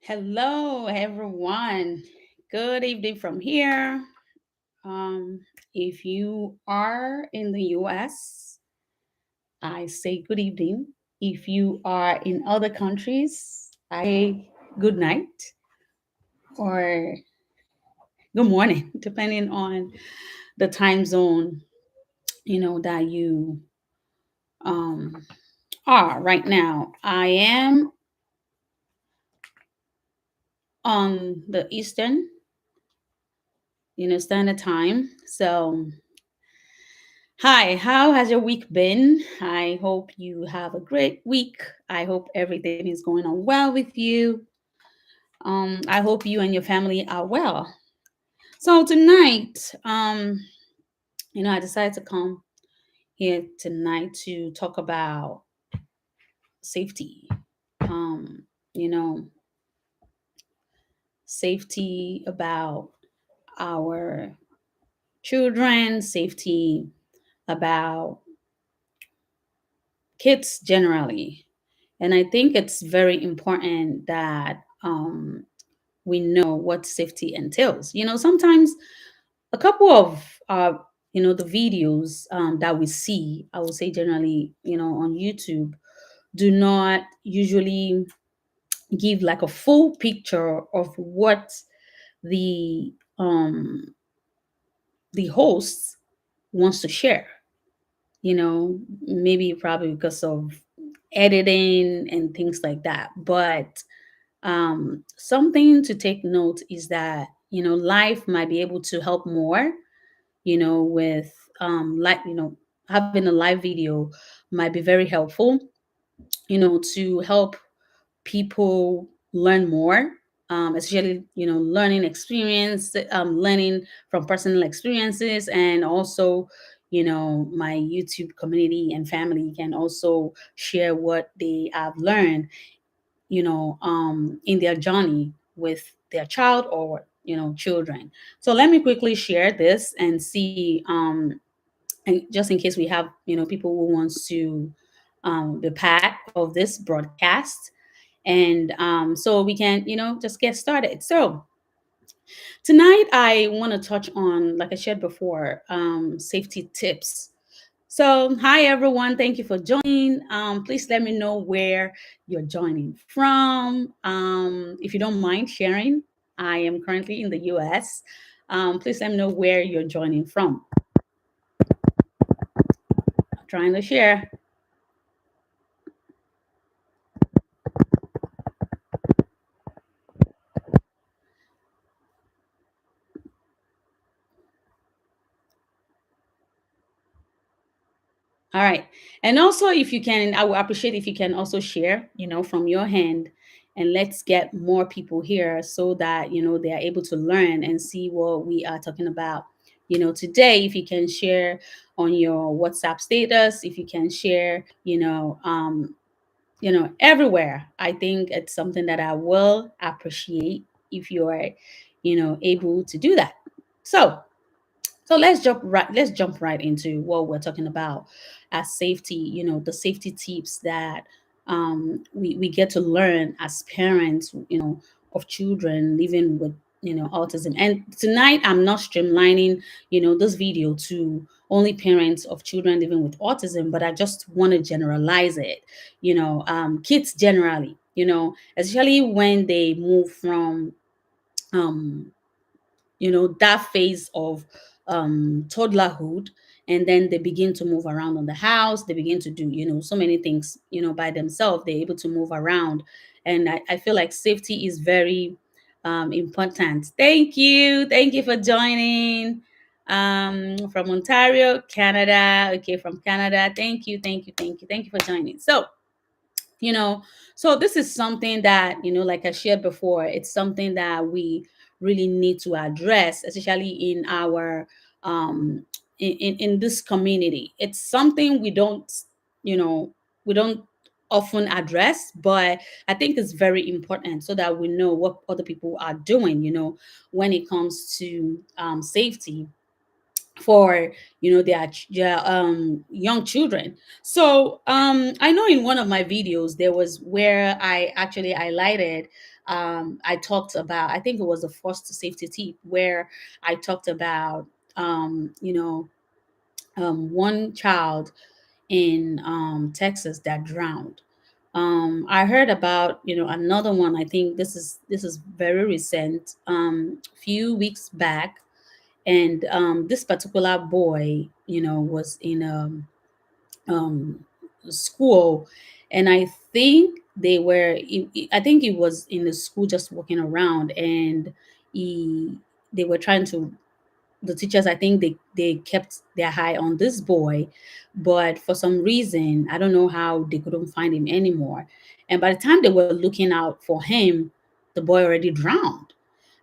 Hello, everyone. Good evening from here. Um, if you are in the US, I say good evening. If you are in other countries, I good night or good morning, depending on the time zone that you um, are right now. I am on the Eastern, Standard Time, so hi, how has your week been? I hope you have a great week. I hope everything is going on well with you. I hope you and your family are well. So tonight, I decided to come here tonight to talk about safety. You know, safety about our children, safety about kids generally. And I think it's very important that we know what safety entails. Sometimes a couple of the videos that we see, I would say generally, on YouTube, do not usually give like a full picture of what the um, the host wants to share. Maybe probably because of editing and things like that. But something to take note is that life might be able to help more with like having a live video might be very helpful to help people learn more, especially learning experience, learning from personal experiences. And also my YouTube community and family can also share what they have learned in their journey with their child or children. So let me quickly share this and see, and just in case we have people who wants to be part of this broadcast, and so we can just get started. So tonight I want to touch on, like I shared before, safety tips. So, hi everyone. Thank you for joining. Please let me know where you're joining from. If you don't mind sharing, I am currently in the US. Please let me know where you're joining from. Trying to share. All right. And also, if you can, I would appreciate if you can also share, from your hand, and let's get more people here so that, they are able to learn and see what we are talking about. Today, if you can share on your WhatsApp status, if you can share, everywhere, I think it's something that I will appreciate if you are, able to do that. So, let's jump right into what we're talking about as safety, the safety tips that we get to learn as parents, of children living with autism. And tonight I'm not streamlining this video to only parents of children living with autism, but I just want to generalize it, kids generally, especially when they move from um that phase of toddlerhood, and then they begin to move around on the house. They begin to do so many things by themselves. They're able to move around, and I feel like safety is very important. Thank you for joining, from Ontario, Canada. Okay, from Canada. Thank you for joining. you know so this is something that, like I shared before, it's something that we really need to address, especially in our in this community. It's something you know we don't often address, but I think it's very important so that we know what other people are doing when it comes to safety. for their young children. So I know in one of my videos there was where I actually highlighted, I talked about, I think it was the first safety tip, where I talked about one child in Texas that drowned. I heard about another one. I think this is very recent, few weeks back, and this particular boy, was in um, school, and I think I think he was in the school just walking around, and he they were trying to the teachers, I think they kept their eye on this boy, but for some reason, I don't know how, they couldn't find him anymore. And by the time they were looking out for him, the boy already drowned.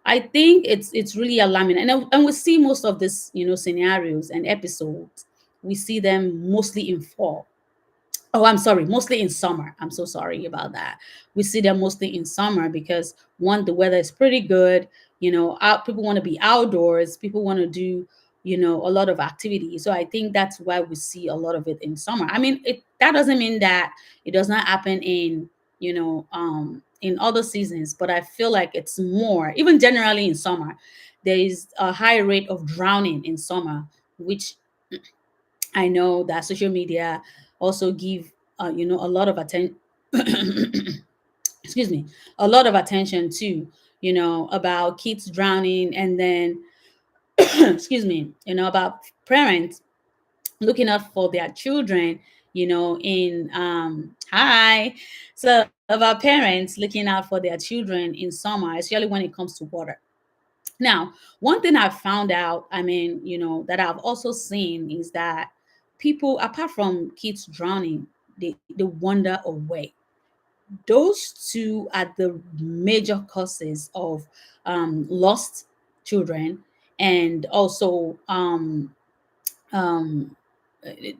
I think it's really alarming, and we see most of this scenarios and episodes. We see them mostly in fall. Oh, I'm sorry, mostly in summer. I'm so sorry about that. We see them mostly in summer because, one, the weather is pretty good. Out, people want to be outdoors. People want to do, a lot of activities. So I think that's why we see a lot of it in summer. I mean, that doesn't mean that it does not happen in other seasons, but I feel like it's more, even generally in summer. There is a high rate of drowning in summer, which I know that social media also give a lot of attention. Excuse me, a lot of attention to, about kids drowning, and then excuse me, about parents looking out for their children, in hi, so about parents looking out for their children in summer, especially when it comes to water. Now, one thing I've found out, I mean, that I've also seen, is that people, apart from kids drowning, they wander away. Those two are the major causes of lost children, and also um,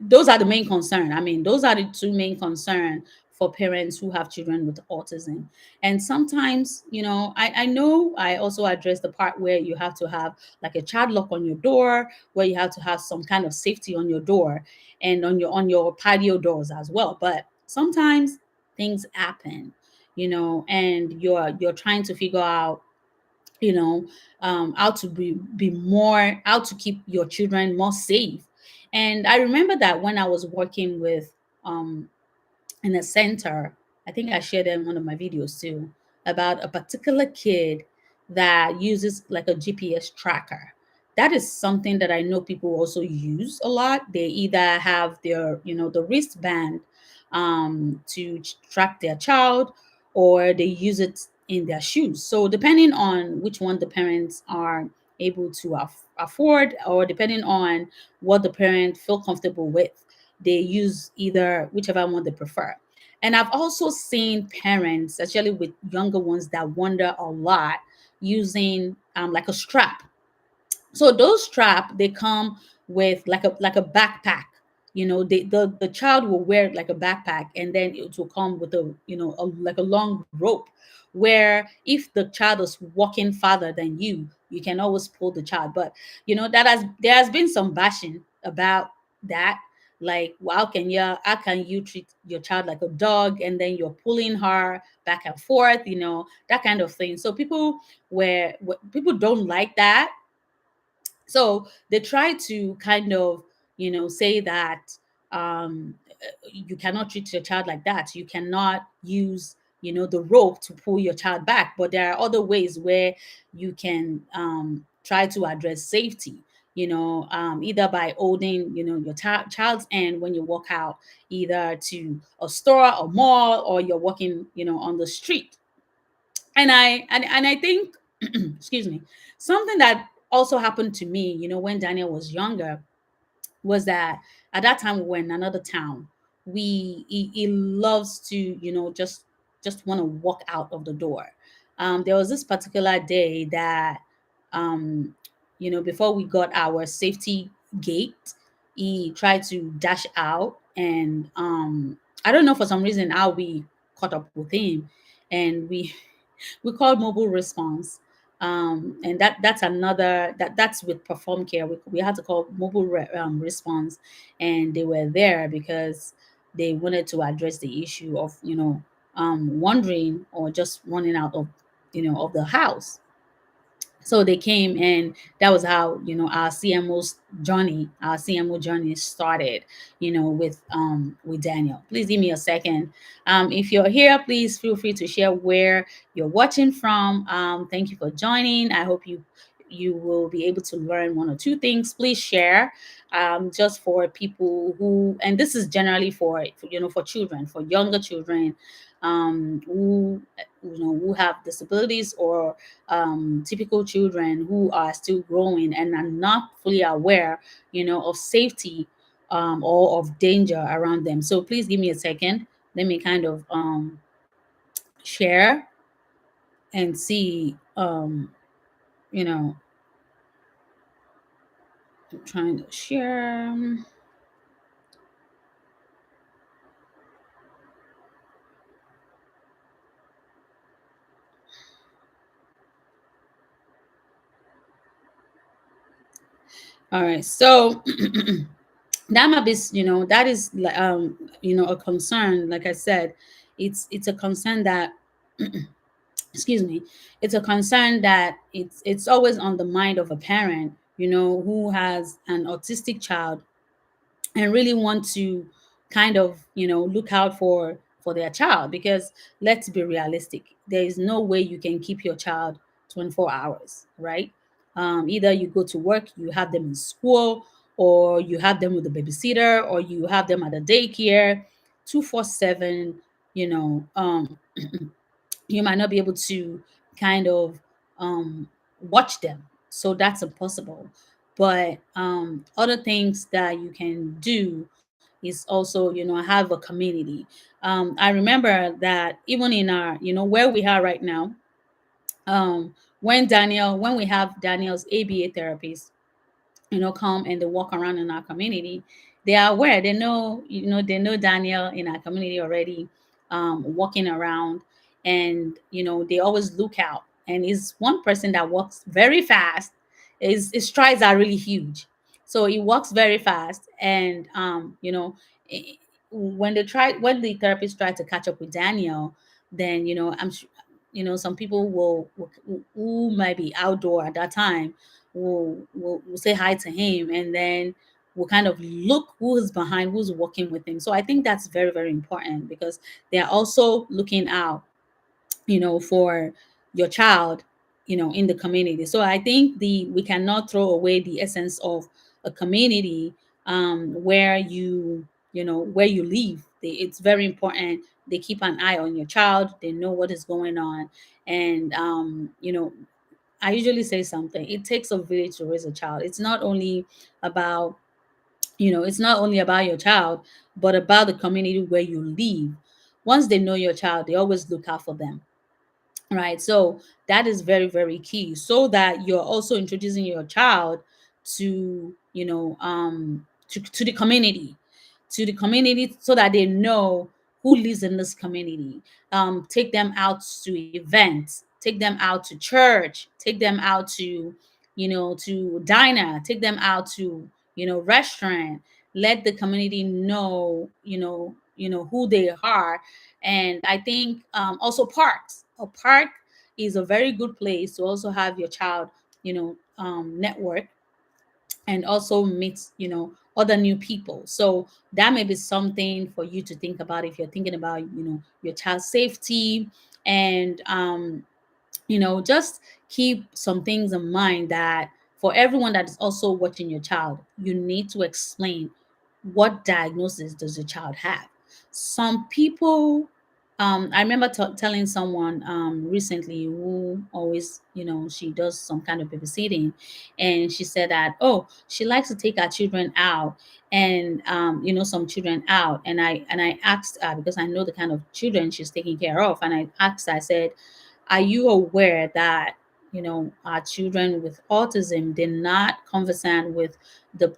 those are the main concern. I mean, those are the two main concern for parents who have children with autism. And sometimes, I know I also address the part where you have to have like a child lock on your door, where you have to have some kind of safety on your door and on your patio doors as well. But sometimes things happen, and you're trying to figure out, how to be more, how to keep your children more safe. And I remember that when I was working with um in a center, I think I shared in one of my videos too, about a particular kid that uses like a GPS tracker. That is something that I know people also use a lot. They either have their, the wristband to track their child, or they use it in their shoes. So depending on which one the parents are able to afford, or depending on what the parent feel comfortable with, they use either whichever one they prefer. And I've also seen parents, especially with younger ones, that wonder a lot, using like a strap. So those strap, they come with like a backpack. The child will wear like a backpack, and then it will come with like a long rope, where if the child is walking farther than you can always pull the child. But there has been some bashing about that. Like, well, how can you treat your child like a dog, and then you're pulling her back and forth, that kind of thing. So people don't like that, so they try to kind of say that you cannot treat your child like that. You cannot use the rope to pull your child back. But there are other ways where you can try to address safety, either by holding your child's hand when you walk out, either to a store or mall, or you're walking on the street. And I think excuse me, something that also happened to me, when Daniel was younger, was that at that time we were in another town. He loves to just want to walk out of the door. There was this particular day that before we got our safety gate, he tried to dash out, and I don't know, for some reason how we caught up with him, and we we called mobile response. And that's another that's with perform care. We had to call response, and they were there because they wanted to address the issue of wandering or just running out of of the house. So they came, and that was how our CMO journey started, with Daniel. Please give me a second. If you're here, please feel free to share where you're watching from. Thank you for joining. I hope you will be able to learn one or two things. Please share, just for people who, and this is generally for children, for younger children, who have disabilities, or typical children who are still growing and are not fully aware, of safety, or of danger around them. So please give me a second. Let me kind of share and see. You know, I'm trying to share. All right, so that might be, that is a concern. Like I said, it's a concern that excuse me, it's a concern that it's always on the mind of a parent, who has an autistic child, and really want to kind of look out for their child, because let's be realistic, there is no way you can keep your child 24 hours, right? Either you go to work, you have them in school, or you have them with a babysitter, or you have them at a daycare 247. you know um you might not be able to kind of watch them. So that's impossible. But other things that you can do is also, have a community. I remember that even in our, where we are right now, when we have Daniel's ABA therapies, come and they walk around in our community, they are aware. They know Daniel in our community already, walking around, and they always look out. And is one person that walks very fast. His strides are really huge, so he walks very fast. And i- when the therapist tried to catch up with Daniel, then I'm sure some people who might be outdoor at that time will say hi to him, and then we'll kind of look who's behind, who's working with him. So I think that's very, very important, because they're also looking out, for your child, in the community. So I think the we cannot throw away the essence of a community, where where you live. It's very important. They keep an eye on your child. They know what is going on. And I usually say something. It takes a village to raise a child. About, it's not only about your child, but about the community where you live. Once they know your child, they always look out for them, right? So that is very, very key, so that you're also introducing your child to to the community, so that they know who lives in this community. Take them out to events, take them out to church, take them out to diner, take them out to restaurant. Let the community know who they are. And I think, also parks. A park is a very good place to also have your child, network, and also meet, other new people. So that may be something for you to think about if you're thinking about, your child's safety. And just keep some things in mind, that for everyone that is also watching your child, you need to explain, what diagnosis does your child have. Some people, I remember telling someone recently, who always, she does some kind of babysitting, and she said that, oh, she likes to take her children out, and some children out. And I asked her, because I know the kind of children she's taking care of, and I asked her, I said, are you aware that our children with autism, they're not conversant with the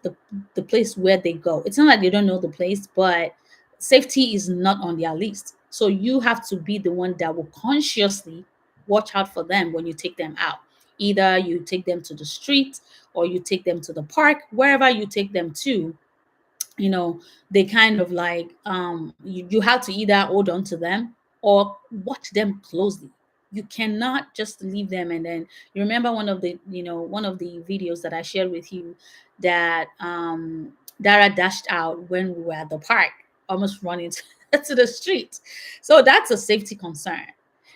place where they go? It's not like they don't know the place, but safety is not on their list. So you have to be the one that will consciously watch out for them when you take them out. Either you take them to the street or you take them to the park, wherever you take them to, you know, they kind of like, you have to either hold on to them or watch them closely. You cannot just leave them. And then you remember one of the videos that I shared with you, that Dara dashed out when we were at the park, almost running to the street. So that's a safety concern.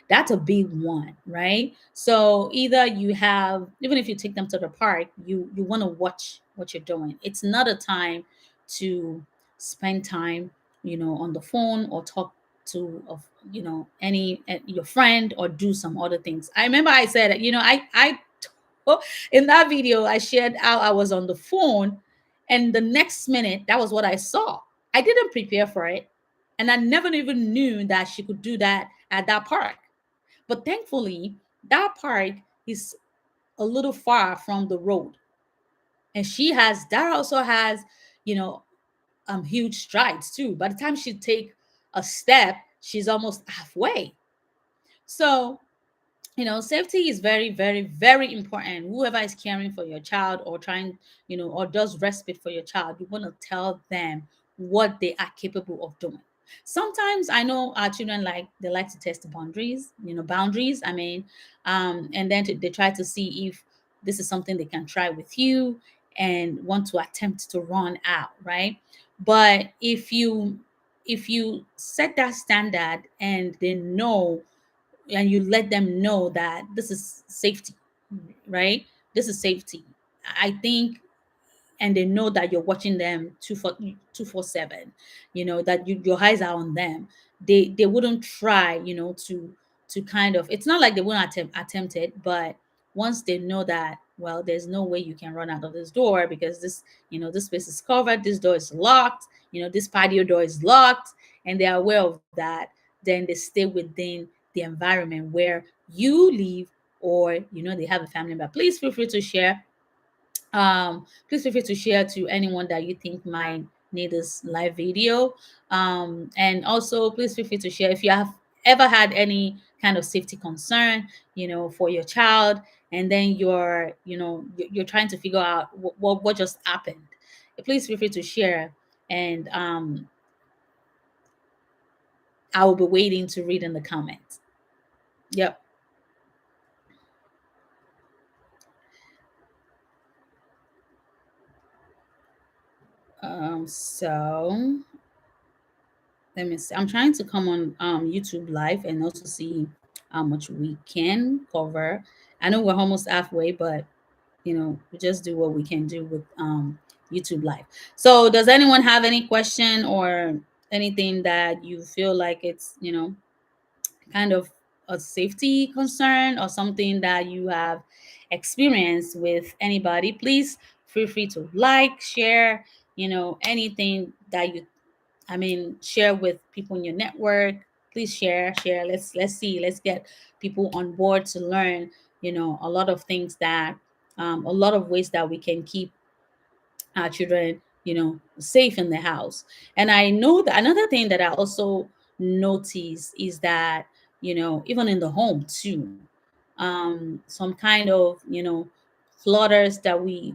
That's a big one, right? So either you have, even if you take them to the park, you want to watch what you're doing. It's not a time to spend time, on the phone or talk to, of any your friend, or do some other things. I remember I said, in that video I shared how I was on the phone, and the next minute that was what I saw. I didn't prepare for it, and I never even knew that she could do that at that park. But thankfully, that park is a little far from the road, and that also has, you know huge strides too. By the time she take a step, she's almost halfway. So, safety is very, very, very important. Whoever is caring for your child, or trying, or does respite for your child, you want to tell them what they are capable of doing. Sometimes I know our children, they like to test boundaries, I mean, and then they try to see if this is something they can try with you, and want to attempt to run out, right? But if you set that standard, and they know, and you let them know that this is safety, right? This is safety. I think, and they know that you're watching them 247, that your eyes are on them. They wouldn't try, to kind of, it's not like they wouldn't attempt it, but once they know that, well, there's no way you can run out of this door, because this space is covered, this door is locked, this patio door is locked, and they're aware of that, then they stay within the environment where you live, or they have a family member. Please feel free to share to anyone that you think might need this live video. And also, please feel free to share if you have ever had any kind of safety concern, for your child, and then you're trying to figure out what just happened. Please feel free to share, and I will be waiting to read in the comments. Yep. So let me see. I'm trying to come on YouTube live and also see how much we can cover. I know we're almost halfway, but we just do what we can do with YouTube live. So does anyone have any question or anything that you feel like it's, kind of a safety concern, or something that you have experienced with anybody? Please feel free to like, share, anything that you, share with people in your network. Please share. Let's see. Let's get people on board to learn, a lot of things, that a lot of ways that we can keep our children, safe in the house. And I know that another thing that I also notice is that, even in the home too, some kind of, clutters that we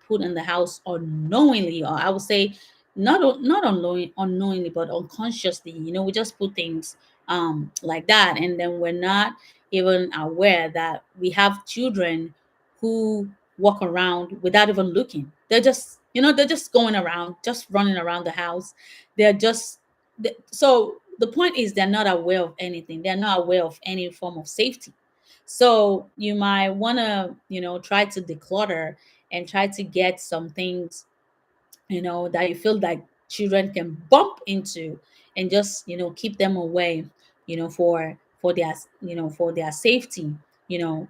put in the house unknowingly, or I would say not unknowingly, but unconsciously. We just put things like that, and then we're not even aware that we have children who walk around without even looking. They're just going around, just running around the house. They're just so the point is, they're not aware of anything. They're not aware of any form of safety. So you might want to, try to declutter, and try to get some things, that you feel like children can bump into, and just, keep them away, for their safety, you know.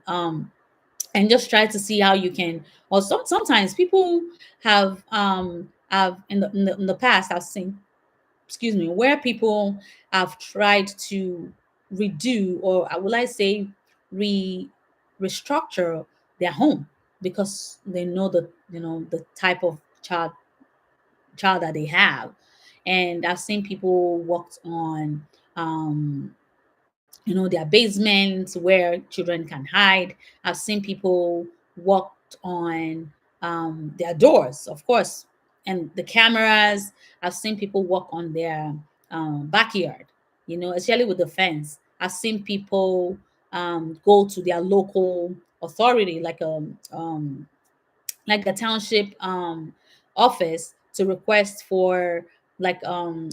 And just try to see how you can. Or sometimes people have in the past, I've seen, excuse me, where people have tried to redo, or will I say re restructure their home, because they know the type of child that they have. And I've seen people worked on, um their basements where children can hide. I've seen people walked on their doors, of course, and the cameras. I've seen people walk on their backyard, especially with the fence. I've seen people go to their local authority, like a township office, to request for, like,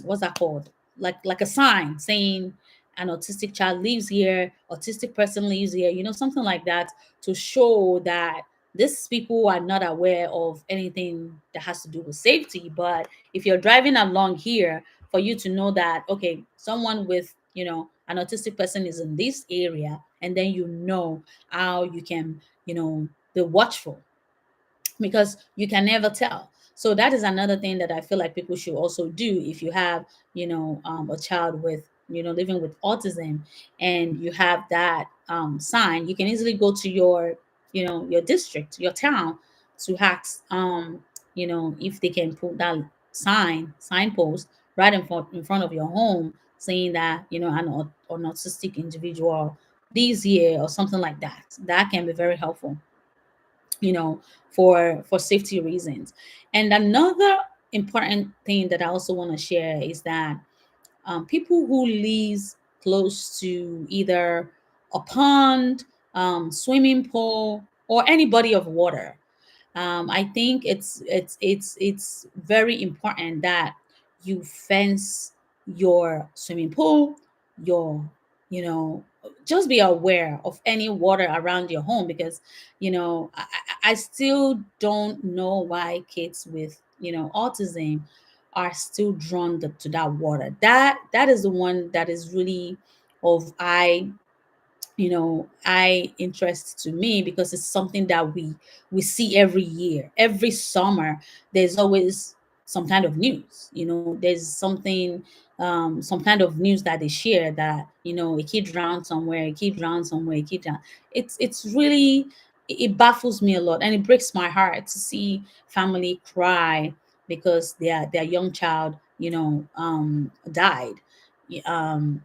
what's that called, like a sign saying an autistic child lives here, autistic person lives here, something like that, to show that these people are not aware of anything that has to do with safety. But if you're driving along here, for you to know that, okay, someone with, an autistic person is in this area, and then how you can, be watchful, because you can never tell. So that is another thing that I feel like people should also do. If you have, a child with, living with autism, and you have that sign, you can easily go to your district, your town, to ask, if they can put that signpost right in front of your home, saying that, an autistic individual this year, or something like that. That can be very helpful, you know for safety reasons. And another important thing that I also want to share is that people who live close to either a pond, swimming pool, or any body of water, I think it's very important that you fence your swimming pool, your you know just be aware of any water around your home, because I still don't know why kids with autism are still drawn to that water. That is the one that is really of eye interest to me, because it's something that we see every year, every summer. There's always some kind of news, there's some kind of news that they share, that a kid drowned somewhere, a kid drowned somewhere, a kid drowned. It's really, it baffles me a lot, and it breaks my heart to see family cry because their young child died, in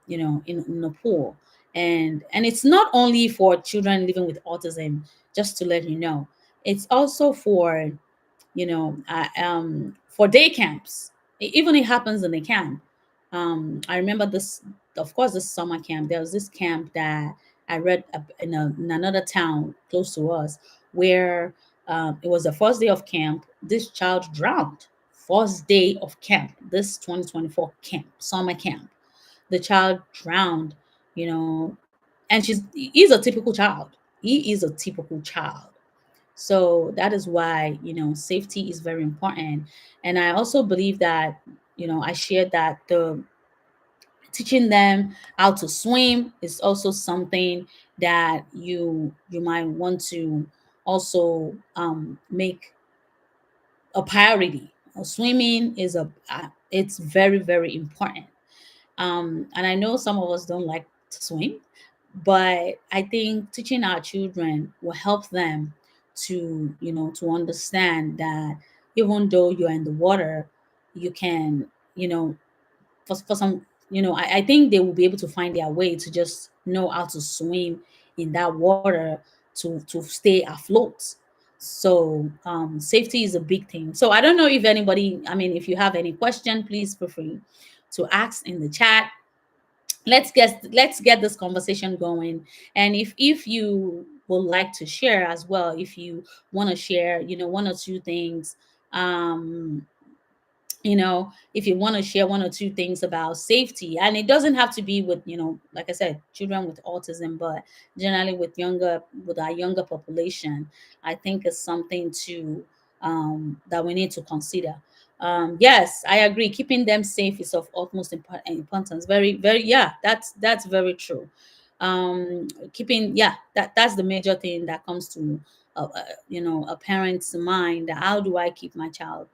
a pool. And it's not only for children living with autism, just to let you know. It's also for day camps. Even it happens in a camp. I remember this, of course, this summer camp. There was this camp that I read in another town close to us, where it was the first day of camp. This child drowned. First day of camp, this 2024 camp, summer camp, the child drowned, and he's a typical child. He is a typical child. So that is why, safety is very important. And I also believe that, I shared that the teaching them how to swim is also something that you might want to also make a priority. Swimming is it's very, very important. And I know some of us don't like to swim, but I think teaching our children will help them to understand that even though you're in the water, you can, for some, I think they will be able to find their way to just know how to swim in that water, to stay afloat. So safety is a big thing. So I don't know if anybody, I mean, if you have any question, please feel free to ask in the chat. Let's get this conversation going. And if you would like to share as well, if you want to share, one or two things, um if you want to share one or two things about safety, and it doesn't have to be with, like I said, children with autism, but generally with our younger population, I think it's something to that we need to consider. Yes, I agree, keeping them safe is of utmost importance. Very, very, yeah, that's very true. Keeping, yeah, that's the major thing that comes to a parent's mind. How do I keep my child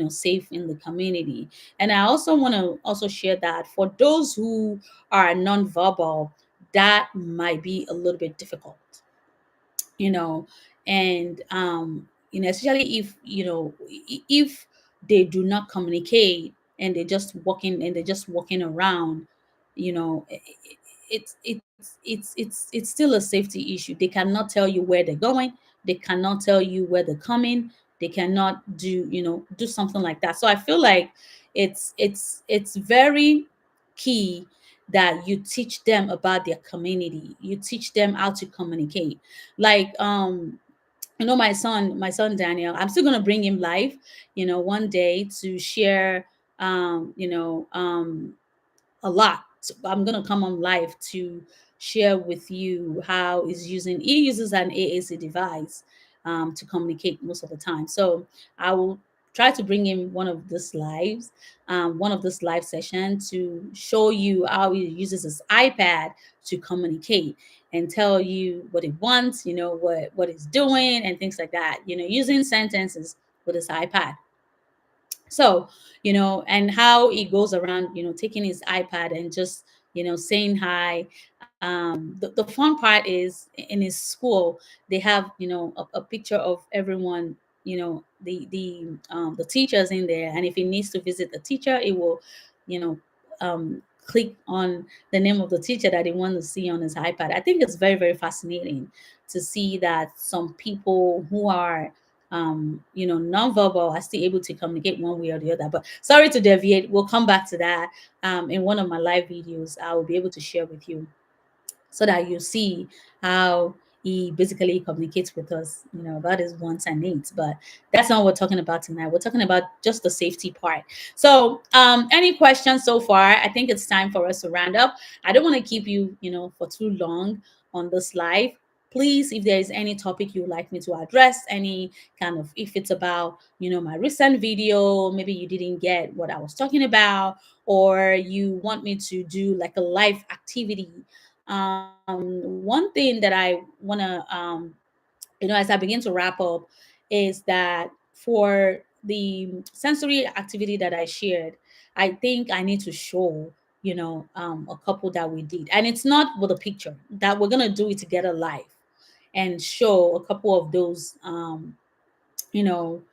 safe in the community? And I also want to also share that for those who are nonverbal, that might be a little bit difficult, you know and especially if they do not communicate, and they're just walking around, you know it's still a safety issue. They cannot tell you where they're going. They cannot tell you where they're coming. They cannot do something like that. So I feel like it's very key that you teach them about their community. You teach them how to communicate. Like my son Daniel, I'm still gonna bring him live, one day to share um, you know, um a lot. So I'm gonna come on live to share with you how he uses an AAC device to communicate most of the time. So I will try to bring him one of this live session to show you how he uses his iPad to communicate and tell you what he wants, what he's doing and things like that. Using sentences with his iPad. So, and how he goes around, taking his iPad and just, saying hi. The fun part is in his school, they have, a picture of everyone, the teachers in there. And if he needs to visit the teacher, it will, you know, click on the name of the teacher that he wants to see on his iPad. I think it's very, very fascinating to see that some people who are nonverbal are still able to communicate one way or the other. But sorry to deviate. We'll come back to that in one of my live videos. I will be able to share with you so that you see how he basically communicates with us, about his wants and needs. But that's not what we're talking about tonight. We're talking about just the safety part. So, any questions so far? I think it's time for us to round up. I don't want to keep you, for too long on this live. Please, if there is any topic you would like me to address, any kind of, if it's about, my recent video, maybe you didn't get what I was talking about, or you want me to do like a live activity. One thing that I want to, as I begin to wrap up, is that for the sensory activity that I shared, I think I need to show, a couple that we did. And it's not with a picture, that we're going to do it together live and show a couple of those you know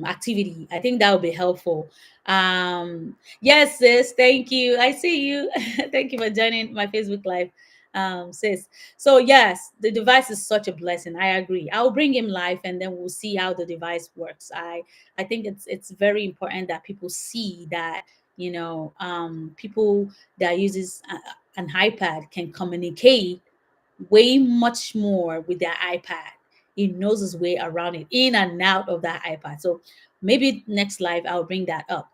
activity. I think that would be helpful. Yes, sis, thank you. I see you. Thank you for joining my Facebook live, sis. So yes, the device is such a blessing. I agree. I'll bring him live and then we'll see how the device works. I think it's very important that people see that, people that uses an iPad can communicate way much more with their iPad. He knows his way around it, in and out of that iPad. So maybe next live I'll bring that up.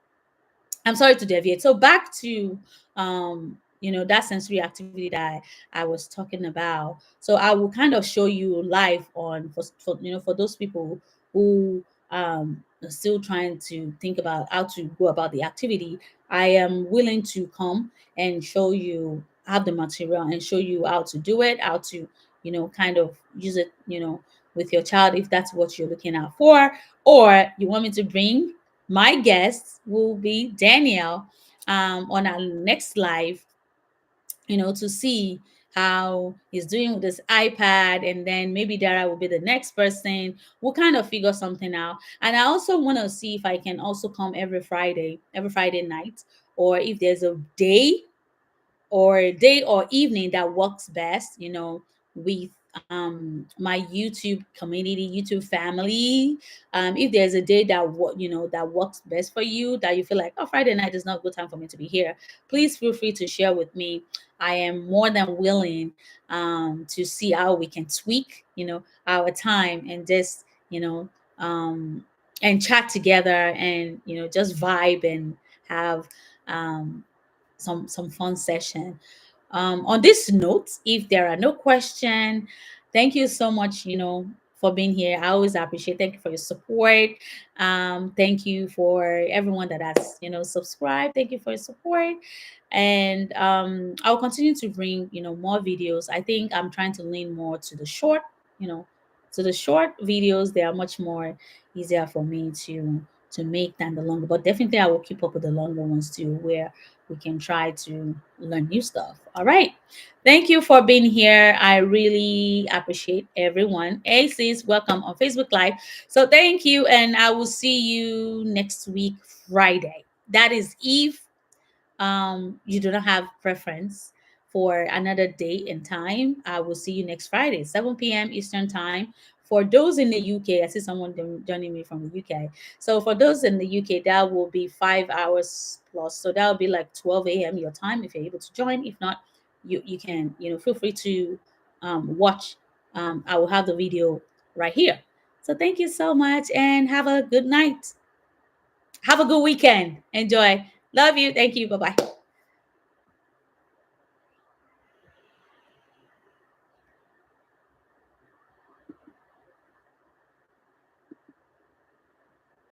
I'm sorry to deviate. So back to that sensory activity that I was talking about. So I will kind of show you live on for those people who are still trying to think about how to go about the activity. I am willing to come and show you, have the material and show you how to do it, how to kind of use it, with your child if that's what you're looking out for, or you want me to bring my guest will be Danielle on our next live, to see how he's doing with his iPad. And then maybe Dara will be the next person. We'll kind of figure something out. And I also want to see if I can also come every Friday night, or if there's a day or evening that works best, with my YouTube community, YouTube family. If there's a day that works best for you, that you feel like, oh, Friday night is not a good time for me to be here, please feel free to share with me. I am more than willing to see how we can tweak, our time and just, um, and chat together and just vibe and have um, some fun session. On this note, if there are no questions, thank you so much, for being here. I always appreciate. Thank you for your support. Thank you for everyone that has, subscribed. Thank you for your support. And I'll continue to bring, more videos. I think I'm trying to lean more to the short, you know, to the short videos. They are much more easier for me to make than the longer. But definitely, I will keep up with the longer ones too, where we can try to learn new stuff. All right. Thank you for being here. I really appreciate everyone. Hey, sis, welcome on Facebook Live. So thank you. And I will see you next week, Friday. That is if you do not have preference for another date and time. I will see you next Friday, 7 p.m. Eastern Time. For those in the UK, I see someone joining me from the UK. So for those in the UK, that will be 5 hours plus. So that will be like 12 a.m. your time if you're able to join. If not, you can, feel free to watch. I will have the video right here. So thank you so much and have a good night. Have a good weekend. Enjoy. Love you. Thank you. Bye bye.